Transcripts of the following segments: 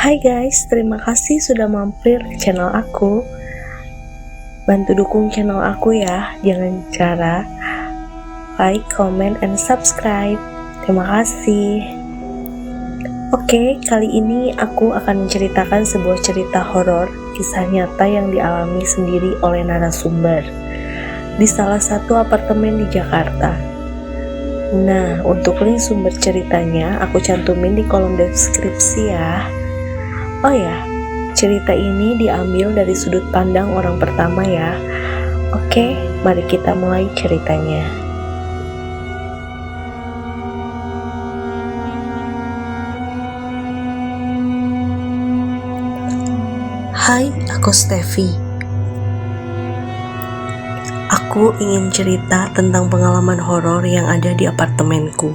Hai guys, terima kasih sudah mampir ke channel aku. Bantu dukung channel aku ya, dengan cara like, comment, and subscribe. Terima kasih. Oke, kali ini aku akan menceritakan sebuah cerita horor, kisah nyata yang dialami sendiri oleh narasumber di salah satu apartemen di Jakarta. Nah, untuk link sumber ceritanya aku cantumin di kolom deskripsi ya. Oh ya, cerita ini diambil dari sudut pandang orang pertama ya. Oke, mari kita mulai ceritanya. Hai, aku Steffi. Aku ingin cerita tentang pengalaman horor yang ada di apartemenku.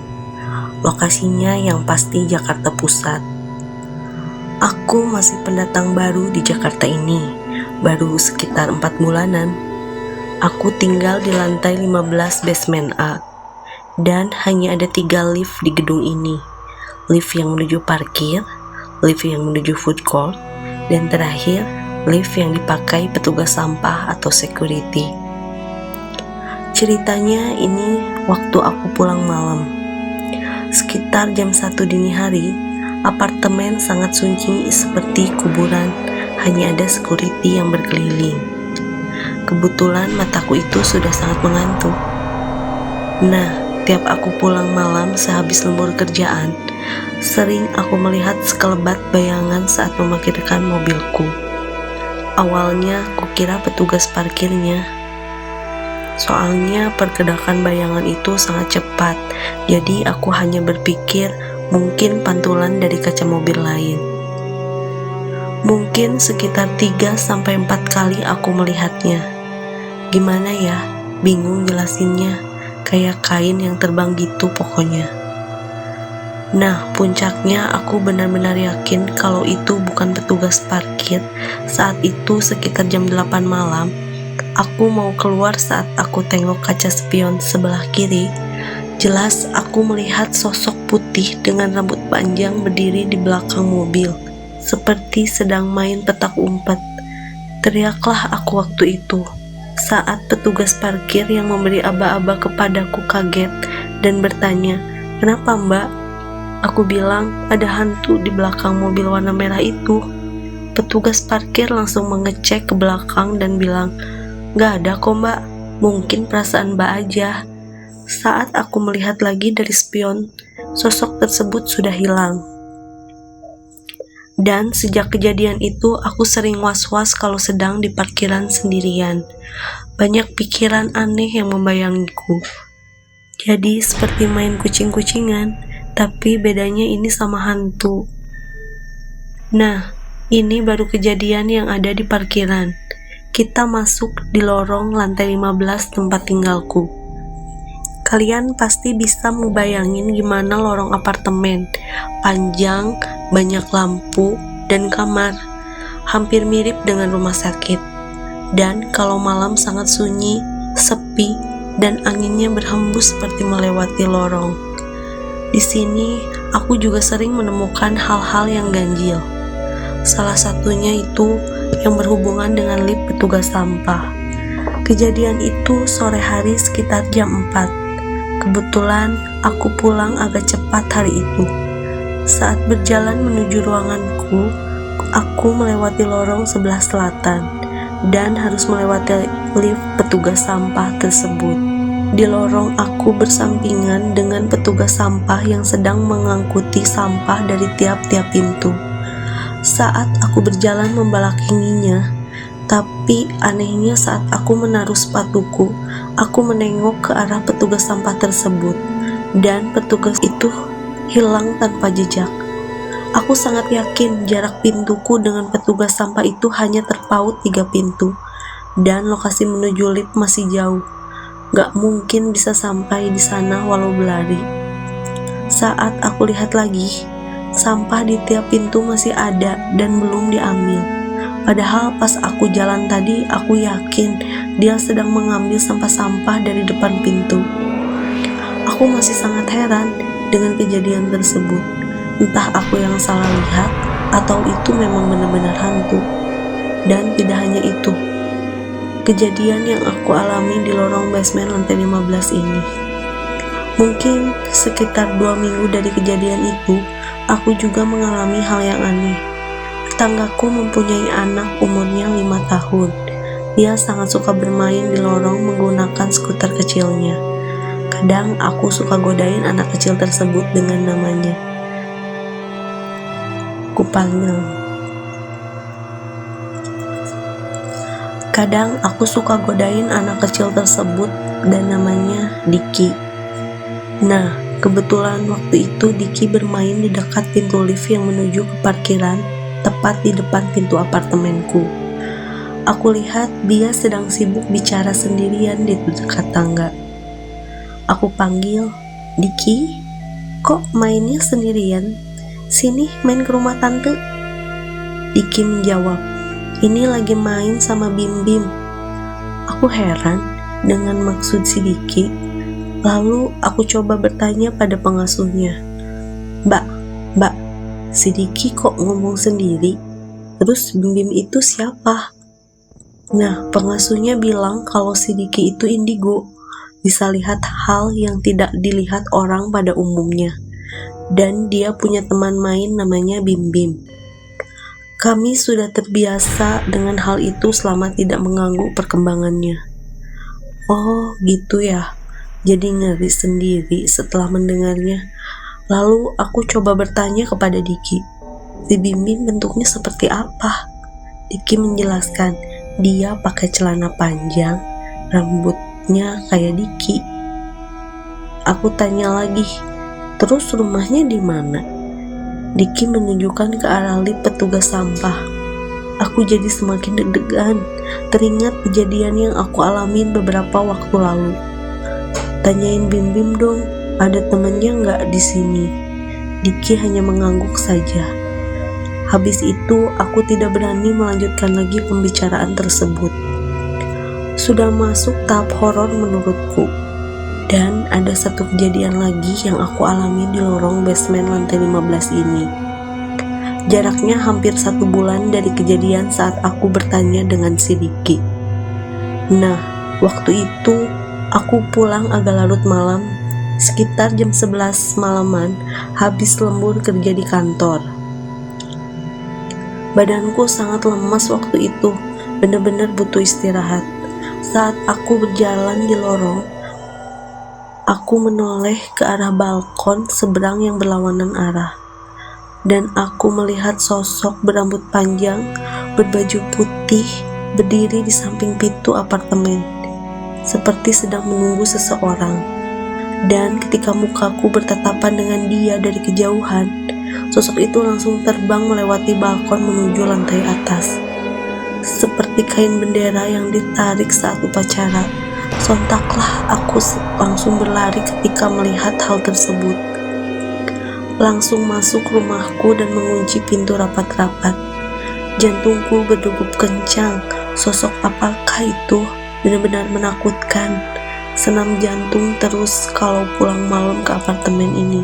Lokasinya yang pasti Jakarta Pusat. Aku masih pendatang baru di Jakarta ini, baru sekitar 4 bulanan. Aku tinggal di lantai 15 basement A, dan hanya ada 3 lift di gedung ini. Lift yang menuju parkir, lift yang menuju food court, dan terakhir, lift yang dipakai petugas sampah atau security. Ceritanya ini waktu aku pulang malam. Sekitar jam 1 dini hari, apartemen sangat sunyi seperti kuburan, hanya ada security yang berkeliling. Kebetulan mataku itu sudah sangat mengantuk. Nah, tiap aku pulang malam sehabis lembur kerjaan, sering aku melihat sekelebat bayangan saat memarkirkan mobilku. Awalnya kukira petugas parkirnya. Soalnya pergerakan bayangan itu sangat cepat, jadi aku hanya berpikir mungkin pantulan dari kaca mobil lain. Mungkin sekitar 3-4 kali aku melihatnya. Gimana ya, bingung jelasinnya, kayak kain yang terbang gitu pokoknya. Nah, puncaknya aku benar-benar yakin kalau itu bukan petugas parkir. Saat itu sekitar jam 8 malam, aku mau keluar saat aku tengok kaca spion sebelah kiri. Jelas aku melihat sosok putih dengan rambut panjang berdiri di belakang mobil, seperti sedang main petak umpet. Teriaklah aku waktu itu, saat petugas parkir yang memberi aba-aba kepadaku kaget dan bertanya, "Kenapa mbak?" Aku bilang, "Ada hantu di belakang mobil warna merah itu." Petugas parkir langsung mengecek ke belakang dan bilang, "Gak ada kok mbak, mungkin perasaan mbak aja." Saat aku melihat lagi dari spion, sosok tersebut sudah hilang. Dan sejak kejadian itu, aku sering was-was kalau sedang di parkiran sendirian. Banyak pikiran aneh yang membayangiku. Jadi seperti main kucing-kucingan, tapi bedanya ini sama hantu. Nah, ini baru kejadian yang ada di parkiran. Kita masuk di lorong lantai 15 tempat tinggalku. Kalian pasti bisa membayangin gimana lorong apartemen, panjang, banyak lampu, dan kamar. Hampir mirip dengan rumah sakit. Dan kalau malam sangat sunyi, sepi, dan anginnya berhembus seperti melewati lorong. Di sini, aku juga sering menemukan hal-hal yang ganjil. Salah satunya itu yang berhubungan dengan lift petugas sampah. Kejadian itu sore hari sekitar jam 4. Kebetulan aku pulang agak cepat hari itu. Saat berjalan menuju ruanganku, aku melewati lorong sebelah selatan dan harus melewati lift petugas sampah tersebut. Di lorong aku bersampingan dengan petugas sampah yang sedang mengangkuti sampah dari tiap-tiap pintu. Saat aku berjalan membelakanginya, tapi anehnya saat aku menaruh sepatuku, aku menengok ke arah petugas sampah tersebut, dan petugas itu hilang tanpa jejak. Aku sangat yakin jarak pintuku dengan petugas sampah itu hanya terpaut 3 pintu, dan lokasi menuju lift masih jauh. Gak mungkin bisa sampai di sana walau berlari. Saat aku lihat lagi, sampah di tiap pintu masih ada dan belum diambil. Padahal pas aku jalan tadi, aku yakin dia sedang mengambil sampah-sampah dari depan pintu. Aku masih sangat heran dengan kejadian tersebut. Entah aku yang salah lihat Atau itu memang benar-benar hantu? Dan tidak hanya itu, kejadian yang aku alami di lorong basement lantai 15 ini. Mungkin sekitar 2 minggu dari kejadian itu, aku juga mengalami hal yang aneh. Tetanggaku mempunyai anak umurnya 5 tahun. Dia sangat suka bermain di lorong menggunakan skuter kecilnya. Kadang aku suka godain anak kecil tersebut dengan namanya. Kadang aku suka godain anak kecil tersebut dan namanya Diki. Nah, kebetulan waktu itu Diki bermain di dekat pintu lift yang menuju ke parkiran, tepat di depan pintu apartemenku. Aku lihat dia sedang sibuk bicara sendirian di dekat tangga. Aku panggil, "Diki, kok mainnya sendirian? Sini main ke rumah tante." Diki menjawab, "Ini lagi main sama Bim Bim." Aku heran dengan maksud si Diki. Lalu aku coba bertanya pada pengasuhnya, Mbak, si Diki kok ngomong sendiri? Terus Bim Bim itu siapa?" Nah, pengasuhnya bilang kalau si Diki itu indigo, bisa lihat hal yang tidak dilihat orang pada umumnya. Dan dia punya teman main namanya Bim Bim. Kami sudah terbiasa dengan hal itu selama tidak mengganggu perkembangannya. Oh, gitu ya. Jadi ngeri sendiri setelah mendengarnya. Lalu aku coba bertanya kepada Diki, si Bim Bim bentuknya seperti apa? Diki menjelaskan, dia pakai celana panjang, rambutnya kayak Diki. Aku tanya lagi, terus rumahnya di mana? Diki menunjukkan ke arah lift petugas sampah. Aku jadi semakin deg-degan, teringat kejadian yang aku alamin beberapa waktu lalu. Tanyain Bim Bim dong, ada temennya nggak di sini? Diki hanya mengangguk saja. Habis itu, aku tidak berani melanjutkan lagi pembicaraan tersebut. Sudah masuk tahap horor menurutku. Dan ada satu kejadian lagi yang aku alami di lorong basement lantai 15 ini. Jaraknya hampir 1 bulan dari kejadian saat aku bertanya dengan si Diki. Nah, waktu itu aku pulang agak larut malam, sekitar jam 11 malaman, habis lembur kerja di kantor. Badanku sangat lemas waktu itu, benar-benar butuh istirahat. Saat aku berjalan di lorong, aku menoleh ke arah balkon seberang yang berlawanan arah, dan aku melihat sosok berambut panjang, berbaju putih, berdiri di samping pintu apartemen, seperti sedang menunggu seseorang. Dan ketika mukaku bertatapan dengan dia dari kejauhan, sosok itu langsung terbang melewati balkon menuju lantai atas. Seperti kain bendera yang ditarik saat upacara. Sontaklah aku langsung berlari ketika melihat hal tersebut. Langsung masuk rumahku dan mengunci pintu rapat-rapat. Jantungku berdegup kencang. Sosok apakah itu? Benar-benar menakutkan. Senam jantung terus kalau pulang malam ke apartemen ini.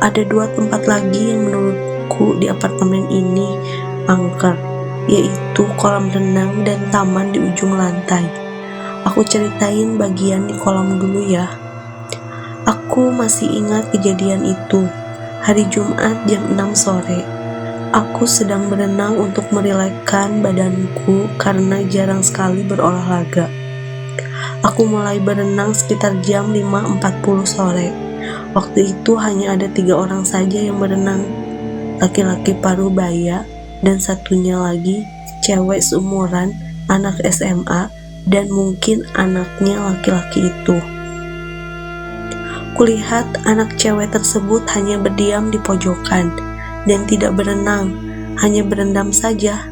Ada 2 tempat lagi yang menurutku di apartemen ini angker, yaitu kolam renang dan taman di ujung lantai. Aku ceritain bagian di kolam dulu ya. Aku masih ingat kejadian itu. Hari Jumat jam 6 sore. Aku sedang berenang untuk merilekskan badanku karena jarang sekali berolahraga. Aku mulai berenang sekitar jam 5.40 sore. Waktu itu hanya ada 3 orang saja yang berenang. Laki-laki paruh baya dan satunya lagi cewek seumuran, anak SMA, dan mungkin anaknya laki-laki itu. Kulihat anak cewek tersebut hanya berdiam di pojokan dan tidak berenang, hanya berendam saja.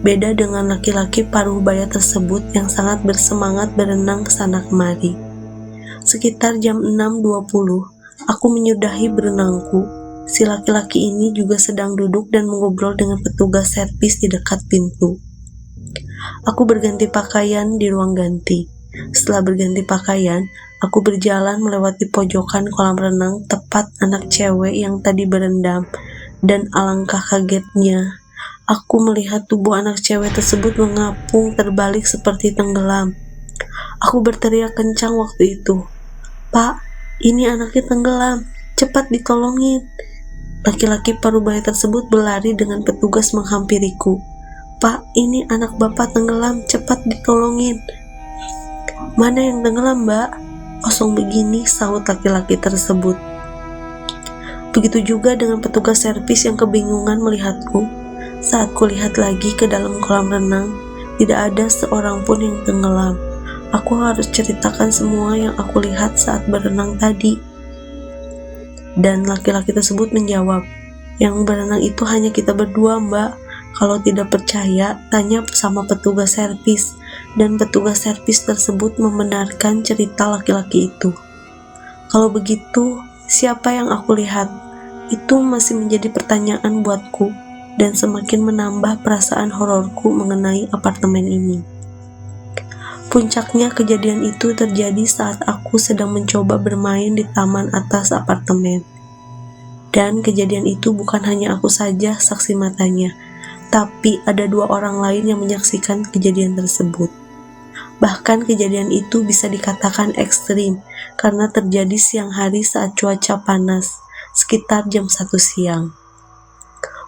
Beda dengan laki-laki paruh baya tersebut yang sangat bersemangat berenang kesana kemari. Sekitar jam 6.20, aku menyudahi berenangku. Si laki-laki ini juga sedang duduk dan mengobrol dengan petugas servis di dekat pintu. Aku berganti pakaian di ruang ganti. Setelah berganti pakaian, aku berjalan melewati pojokan kolam renang tepat anak cewek yang tadi berendam Dan alangkah kagetnya, aku melihat tubuh anak cewek tersebut mengapung terbalik seperti tenggelam. Aku berteriak kencang waktu itu, "Pak, ini anaknya tenggelam, cepat ditolongin." Laki-laki parubaya tersebut berlari dengan petugas menghampiriku. "Pak, ini anak bapak tenggelam, cepat ditolongin." "Mana yang tenggelam, Mbak?" "Kosong begini," sahut laki-laki tersebut. Begitu juga dengan petugas servis yang kebingungan melihatku. Saat kulihat lagi ke dalam kolam renang, tidak ada seorang pun yang tenggelam. Aku harus ceritakan semua yang aku lihat saat berenang tadi. Dan laki-laki tersebut menjawab, "Yang berenang itu hanya kita berdua, Mbak. Kalau tidak percaya, tanya sama petugas servis." Dan petugas servis tersebut membenarkan cerita laki-laki itu. Kalau begitu, siapa yang aku lihat? Itu masih menjadi pertanyaan buatku, dan semakin menambah perasaan hororku mengenai apartemen ini. Puncaknya kejadian itu terjadi saat aku sedang mencoba bermain di taman atas apartemen. Dan kejadian itu bukan hanya aku saja saksi matanya, tapi ada 2 orang lain yang menyaksikan kejadian tersebut. Bahkan kejadian itu bisa dikatakan ekstrim karena terjadi siang hari saat cuaca panas, sekitar jam 1 siang.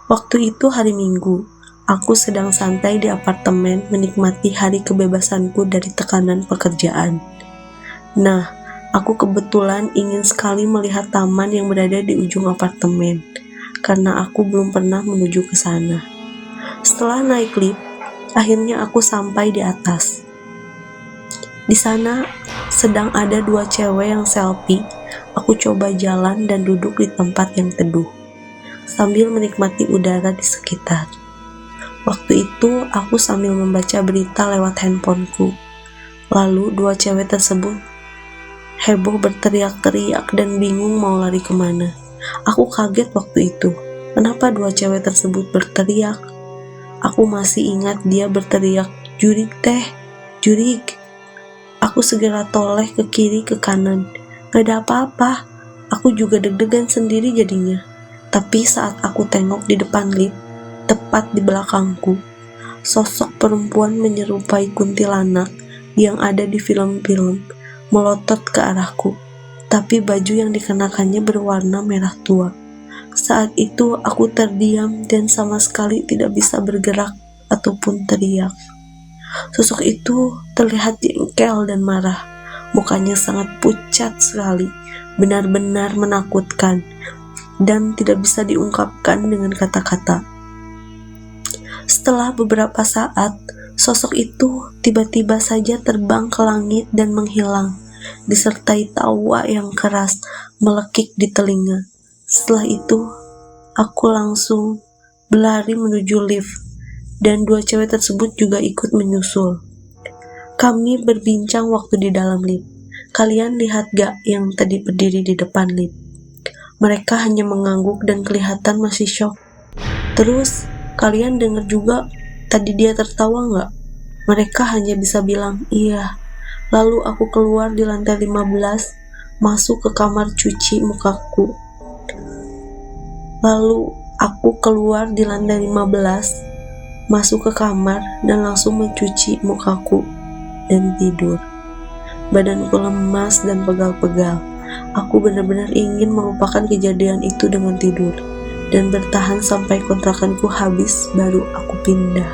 Waktu itu hari Minggu. Aku sedang santai di apartemen menikmati hari kebebasanku dari tekanan pekerjaan. Nah, aku kebetulan ingin sekali melihat taman yang berada di ujung apartemen, karena aku belum pernah menuju ke sana. Setelah naik lift, akhirnya aku sampai di atas. Di sana sedang ada 2 cewek yang selfie. Aku coba jalan dan duduk di tempat yang teduh, sambil menikmati udara di sekitar. Waktu itu aku sambil membaca berita lewat handphoneku. Lalu 2 cewek tersebut heboh berteriak-teriak dan bingung mau lari kemana. Aku kaget waktu itu. Kenapa 2 cewek tersebut berteriak? Aku masih ingat dia berteriak, "Jurig teh, jurig." Aku segera toleh ke kiri ke kanan. Gak ada apa-apa. Aku juga deg-degan sendiri jadinya. Tapi saat aku tengok di depan lift, tepat di belakangku, sosok perempuan menyerupai kuntilanak yang ada di film-film melotot ke arahku, tapi baju yang dikenakannya berwarna merah tua. Saat itu aku terdiam dan sama sekali tidak bisa bergerak ataupun teriak. Sosok itu terlihat jengkel dan marah. Mukanya sangat pucat sekali, benar-benar menakutkan dan tidak bisa diungkapkan dengan kata-kata. Setelah beberapa saat, sosok itu tiba-tiba saja terbang ke langit dan menghilang, disertai tawa yang keras melekik di telinga. Setelah itu, aku langsung berlari menuju lift, dan 2 cewek tersebut juga ikut menyusul. Kami berbincang waktu di dalam lift. "Kalian lihat gak yang tadi berdiri di depan lift?" Mereka hanya mengangguk dan kelihatan masih syok. "Terus, kalian dengar juga tadi dia tertawa gak?" Mereka hanya bisa bilang, "Iya." Lalu aku keluar di lantai 15, masuk ke kamar cuci mukaku. Masuk ke kamar dan langsung mencuci mukaku dan tidur. Badanku lemas dan pegal-pegal. Aku benar-benar ingin melupakan kejadian itu dengan tidur dan bertahan sampai kontrakanku habis baru aku pindah.